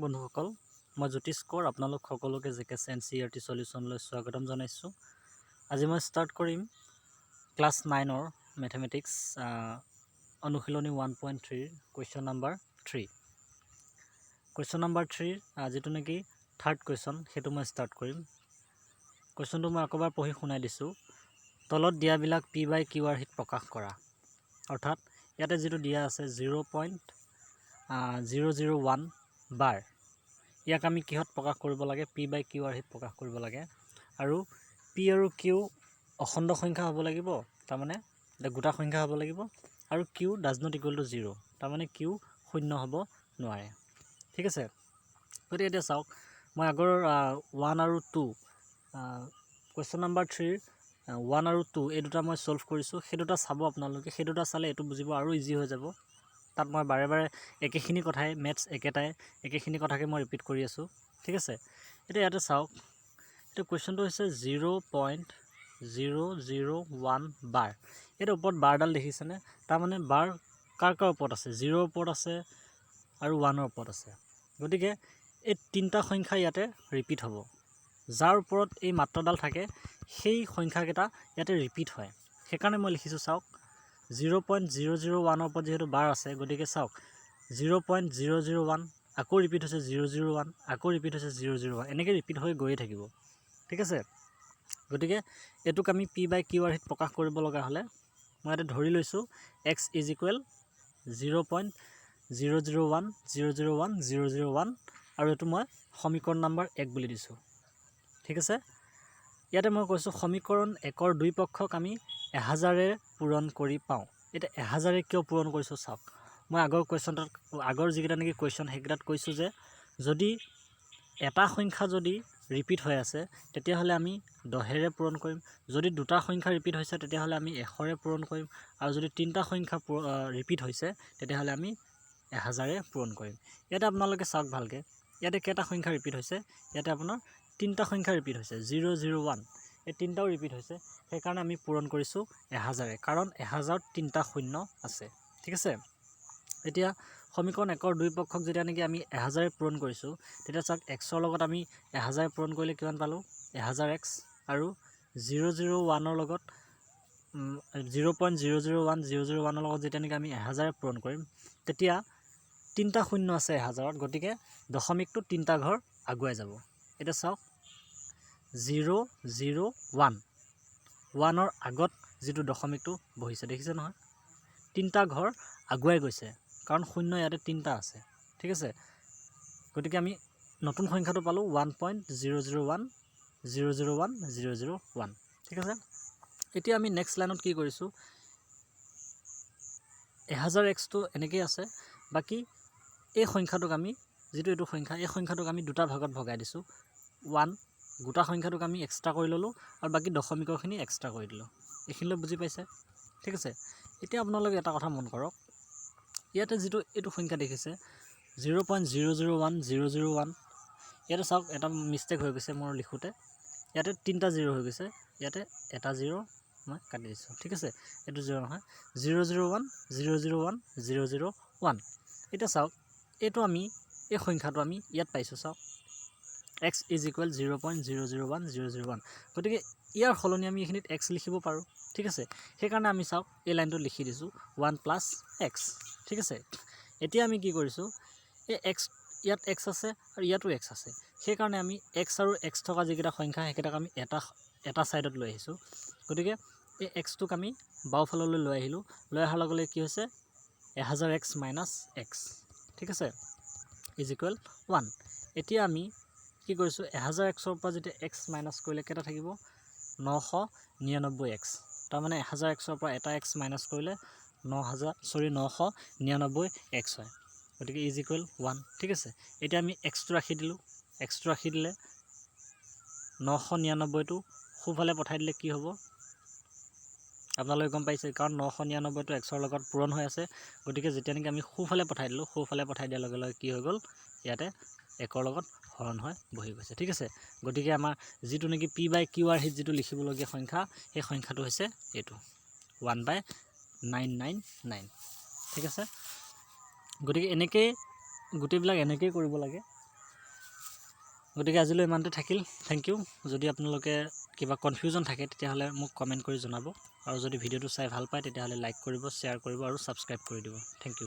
বন্ধুসকল, মই জ্যোতিষ কৌৰ আপোনালোক সকলোকে জিকেছ Ncert সলিউশনলৈ স্বাগতম জনাইছোঁ। আজি মই ষ্টাৰ্ট কৰিম ক্লাছ 9ৰ মেথমেটিক্স অনুশীলনী 1.3 কুৱেশ্যন নাম্বাৰ 3। কুৱেশ্যন নাম্বাৰ 3 যিটো নেকি থাৰ্ড কুৱেশ্যন, সেইটো মই ষ্টাৰ্ট কৰিম। কুৱেশ্যনটো মই আকৌবাৰ পঢ়ি শুনাই দিছোঁ। তলত দিয়াবিলাক P/Q আৰ্হিত প্ৰকাশ কৰা। অৰ্থাৎ ইয়াতে যিটো দিয়া আছে 0.001 বাৰ, ইয়াক আমি কিহত প্ৰকাশ কৰিব লাগে? P/Q আৰ্হিত প্ৰকাশ কৰিব লাগে। আৰু P আৰু Q অখণ্ড সংখ্যা হ'ব লাগিব, তাৰমানে গোটা সংখ্যা হ'ব লাগিব। আৰু Q does not equal to 0, তাৰমানে Q শূন্য হ'ব নোৱাৰে। ঠিক আছে, গতিকে এতিয়া চাওক, মই আগৰ 1 আৰু 2 কুৱেশ্যন নাম্বাৰ 3 1 আৰু 2 এই দুটা মই ছল্ভ কৰিছোঁ। সেই দুটা চাব আপোনালোকে, সেই দুটা চালে এইটো বুজিব আৰু ইজি হৈ যাব। তাত মই বাৰে বাৰে একেখিনি কথাই, মেথছ একেখিনি কথাকে মই ৰিপিট কৰি আছোঁ। ঠিক আছে, এতিয়া ইয়াতে চাওক, এতিয়া কুৱেশ্যনটো হৈছে 0.001 বাৰ। এইটো ওপৰত বাৰডাল দেখিছেনে? তাৰমানে বাৰ কাৰ ওপৰত আছে? 0ৰ ওপৰত আছে আৰু 1ৰ ওপৰত আছে। গতিকে এই তিনিটা সংখ্যা ইয়াতে ৰিপিট হ'ব। যাৰ ওপৰত এই মাত্ৰাডাল থাকে সেই সংখ্যাকেইটা ইয়াতে ৰিপিট হয়। সেইকাৰণে মই লিখিছোঁ, চাওক 0.001ৰ ওপৰত যিহেতু বাৰ আছে, গতিকে চাওক 0.001 আকৌ ৰিপিট হৈছে 001, আকৌ ৰিপিট হৈছে 001, এনেকৈ ৰিপিট হৈ গৈয়ে থাকিব। ঠিক আছে, গতিকে এইটোক আমি P/Q আৰ্হিত প্ৰকাশ কৰিব লগা হ'লে মই ইয়াতে ধৰি লৈছোঁ x ইজ ইকুৱেল 0.001 আৰু এইটো মই সমীকৰণ নাম্বাৰ 1 বুলি দিছোঁ। ঠিক আছে, ইয়াতে মই কৈছোঁ সমীকৰণ 1ৰ দুই পক্ষক আমি 1000ৰে পূৰণ কৰি পাওঁ। এতিয়া 1000ৰে কিয় পূৰণ কৰিছোঁ চাওক, মই আগৰ যিকেইটা নেকি কুৱেশ্যন সেইকেইটাত কৈছোঁ যে যদি এটা সংখ্যা যদি ৰিপিট হৈ আছে তেতিয়াহ'লে আমি 10ৰে পূৰণ কৰিম, যদি দুটা সংখ্যা ৰিপিট হৈছে তেতিয়াহ'লে আমি 100ৰে পূৰণ কৰিম, আৰু যদি তিনিটা সংখ্যা ৰিপিট হৈছে তেতিয়াহ'লে আমি 1000ৰে পূৰণ কৰিম। ইয়াতে আপোনালোকে চাওক ভালকৈ, ইয়াতে কেইটা সংখ্যা ৰিপিট হৈছে? ইয়াতে আপোনাৰ তিনিটা সংখ্যা ৰিপিট হৈছে, 001, এই তিনিটাও ৰিপিট হৈছে। সেইকাৰণে আমি পূৰণ কৰিছোঁ 1000ৰে, কাৰণ 1000ত তিনিটা শূন্য আছে। ঠিক আছে, এতিয়া সমীকৰণ 1ৰ দুই পক্ষক যেতিয়া নেকি আমি 1000ৰে পূৰণ কৰিছোঁ, তেতিয়া চাওক xৰ লগত আমি 1000ৰে পূৰণ কৰিলে কিমান পালোঁ? 1000x, আৰু 001ৰ লগত 0.001 লগত যেতিয়া নেকি আমি 1000ৰে পূৰণ কৰিম, তেতিয়া তিনিটা শূন্য আছে 1000ত, গতিকে দশমিকটো তিনিটা ঘৰ আগুৱাই যাব। এতিয়া চাওক 001ৰ আগত যিটো দশমিকটো বহিছে দেখিছে নহয়, তিনিটা ঘৰ আগুৱাই গৈছে, কাৰণ শূন্য ইয়াতে তিনিটা আছে। ঠিক আছে, গতিকে আমি নতুন সংখ্যাটো পালোঁ 1.001. ঠিক আছে, এতিয়া আমি নেক্সট লাইনত কি কৰিছোঁ, 1000xটো এনেকেই আছে, বাকী এই সংখ্যাটোক আমি যিটো এইটো সংখ্যা, এই সংখ্যাটোক আমি দুটা ভাগত ভগাই দিছোঁ। 1 গোটা সংখ্যাটোক আমি এক্সট্ৰা কৰি ল'লোঁ, আৰু বাকী দশমিকৰখিনি এক্সট্ৰা কৰি দিলোঁ। এইখিনিলৈ বুজি পাইছে? ঠিক আছে, এতিয়া আপোনালোকে এটা কথা মন কৰক, ইয়াতে যিটো এইটো সংখ্যা দেখিছে 0.001, ইয়াতে চাওক এটা মিষ্টেক হৈ গৈছে মোৰ লিখোঁতে, ইয়াতে তিনিটা 0 হৈ গৈছে, ইয়াতে এটা 0 মই কাটি দিছোঁ। ঠিক আছে, এইটো 0 নহয়, 001. এতিয়া চাওক, এইটো আমি এই সংখ্যাটো আমি ইয়াত পাইছোঁ, চাওক x ইজ ইকুৱেল 0.001. গতিকে ইয়াৰ সলনি আমি এইখিনিত x লিখিব পাৰোঁ। ঠিক আছে, সেইকাৰণে আমি চাওক এই লাইনটো লিখি দিছোঁ 1 + x। ঠিক আছে, এতিয়া আমি কি কৰিছোঁ, এই x ইয়াত x আছে আৰু ইয়াতো x আছে, সেইকাৰণে আমি x আৰু x থকা যিকেইটা সংখ্যা সেইকেইটাক আমি এটা ছাইডত লৈ আহিছোঁ। গতিকে এই xটোক আমি বাওঁফাললৈ লৈ আহিলোঁ, লৈ অহাৰ লগে লগে কি হৈছে 1000x - x। ঠিক আছে, ইজ ইকুৱেল 1। এতিয়া আমি কি কৰিছোঁ, 1000xৰ পৰা যেতিয়া x মাইনাছ কৰিলে কেইটা থাকিব? 999x। তাৰমানে 1000xৰ পৰা এটা x মাইনাছ কৰিলে 999x হয়। গতিকে ইজ ইকুৱেল 1। ঠিক আছে, এতিয়া আমি xটো ৰাখি দিলোঁ, xটো ৰাখি দিলে 999টো সোঁফালে পঠাই দিলে কি হ'ব? আপোনালোকে গম পাইছে, কাৰণ 999টো xৰ লগত পূৰণ হৈ আছে, গতিকে যেতিয়া নেকি আমি সোঁফালে পঠাই দিলোঁ, সোঁফালে পঠাই দিয়াৰ লগে লগে কি হৈ গ'ল, ইয়াতে 1ৰ লগত হৰণ হৈ বহি গৈছে। ঠিক আছে, গতিকে আমাৰ যিটো নেকি P/Q আৰ্হিত যিটো লিখিবলগীয়া সংখ্যা, সেই সংখ্যাটো হৈছে এইটো 1/999। ঠিক আছে, গতিকে এনেকৈয়ে গোটেইবিলাক এনেকৈয়ে কৰিব লাগে। গতিকে আজিলৈ ইমানতে থাকিল। Thank you. যদি আপোনালোকে কিবা কনফিউজন থাকে তেতিয়াহ'লে মোক কমেণ্ট কৰি জনাব, আৰু যদি ভিডিঅ'টো চাই ভাল পায় তেতিয়াহ'লে লাইক কৰিব, শ্বেয়াৰ কৰিব আৰু ছাবস্ক্ৰাইব কৰি দিব। Thank U.